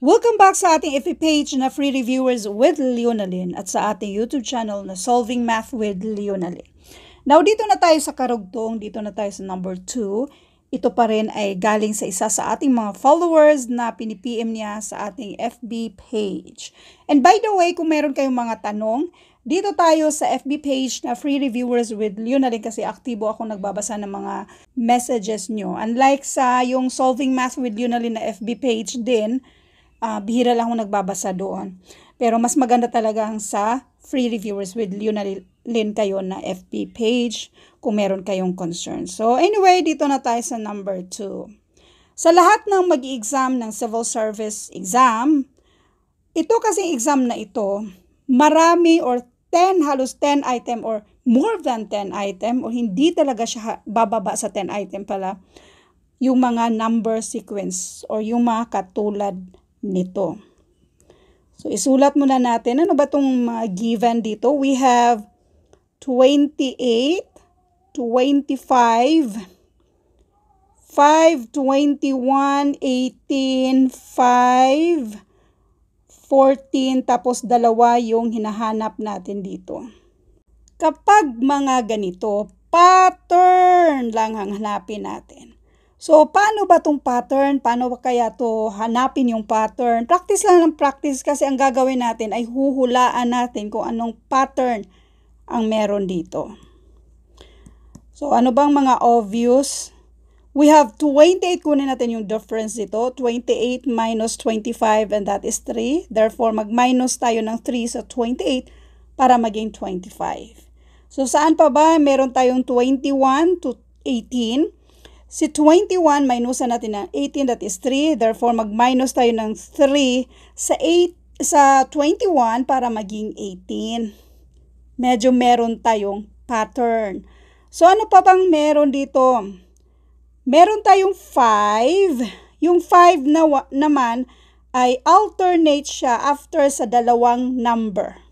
Welcome back sa ating FB page na Free Reviewers with Leonalyn at sa ating YouTube channel na Solving Math with Leonalyn. Now, dito na tayo sa karugtong, dito na tayo sa number 2. Ito pa rin ay galing sa isa sa ating mga followers na pinipm niya sa ating FB page. And by the way, kung meron kayong mga tanong, dito tayo sa FB page na Free Reviewers with Leonalyn kasi aktibo ako nagbabasa ng mga messages nyo. Unlike sa yung Solving Math with Leonalyn na FB page din, bihira lang ako nagbabasa doon. Pero mas maganda talagang sa Free Reviewers with Leonalyn kayo na FB page kung meron kayong concern. So anyway, dito na tayo sa number 2. Sa lahat ng mag-exam ng civil service exam, ito kasing exam na ito, marami or halos 10 item or more than 10 item o hindi talaga siya bababa sa 10 item pala yung mga number sequence or yung mga katulad nito. So, isulat muna natin. Ano ba itong given dito? We have 28, 25, 5, 21, 18, 5, 14, tapos dalawa yung hinahanap natin dito. Kapag mga ganito, pattern lang ang hanapin natin. So, paano ba itong pattern? Paano ba kaya ito hanapin yung pattern? Practice lang ng practice kasi ang gagawin natin ay huhulaan natin kung anong pattern ang meron dito. So, ano bang mga obvious? We have 28, kunin natin yung difference dito. 28 minus 25 and that is 3. Therefore, mag-minus tayo ng 3 sa 28 para maging 25. So, saan pa ba? Meron tayong 21 to 18. Si 21, minusan natin ng 18, that is 3. Therefore, mag-minus tayo ng 3 sa 21 para maging 18. Medyo meron tayong pattern. So, ano pa bang meron dito? Meron tayong 5. Yung 5 naman ay alternate siya after sa dalawang number.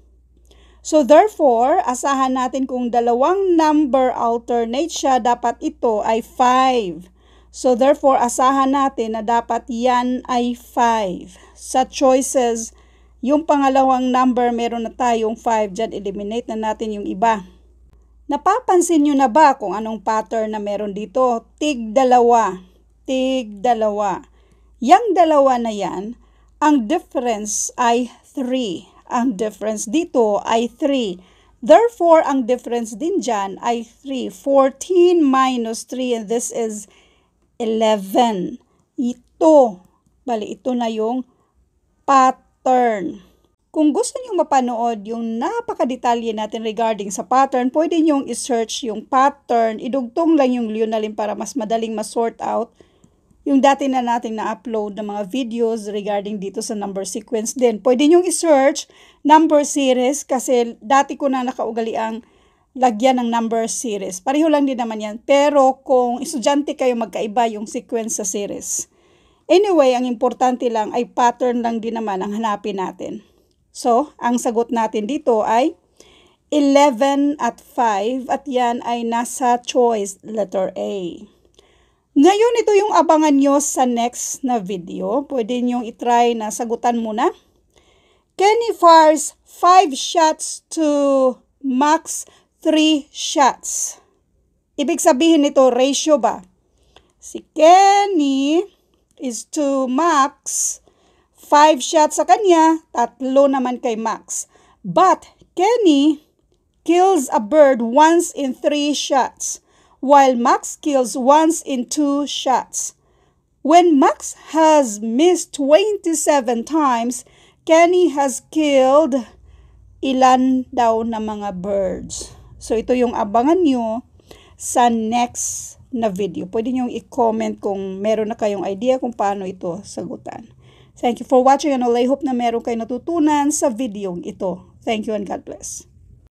So, therefore, asahan natin kung dalawang number alternate siya, dapat ito ay 5. So, therefore, asahan natin na dapat yan ay 5. Sa choices, yung pangalawang number, meron na tayong 5. Diyan, eliminate na natin yung iba. Napapansin nyo na ba kung anong pattern na meron dito? Tig-dalawa. Tig-dalawa. Yang dalawa na yan, ang difference ay 3. Ang difference dito ay 3. Therefore, ang difference din dyan ay 3. 14 minus 3 and this is 11. Ito na yung pattern. Kung gusto niyo mapanood yung napakadetalye natin regarding sa pattern, pwede niyong i-search yung pattern. Idugtong lang yung Leonalyn para mas madaling ma-sort out yung dati na natin na-upload ng mga videos regarding dito sa number sequence din. Pwede nyo i-search number series kasi dati ko na nakaugali ang lagyan ng number series. Pareho lang din naman yan. Pero kung estudyante kayo, magkaiba yung sequence sa series. Anyway, ang importante lang ay pattern lang din naman ang hanapin natin. So, ang sagot natin dito ay 11 at 5 at yan ay nasa choice letter A. Ngayon, ito yung abangan nyo sa next na video. Pwede nyo itry na sagutan muna. Kenny fires 5 shots to Max 3 shots. Ibig sabihin nito, ratio ba? Si Kenny is to Max, 5 shots sa kanya, 3 naman kay Max. But Kenny kills a bird once in 3 shots. While Max kills once in 2 shots. When Max has missed 27 times, Kenny has killed ilan daw na mga birds. So, ito yung abangan nyo sa next na video. Pwede nyo i-comment kung meron na kayong idea kung paano ito sagutan. Thank you for watching and I hope na meron kayo natutunan sa video ito. Thank you and God bless.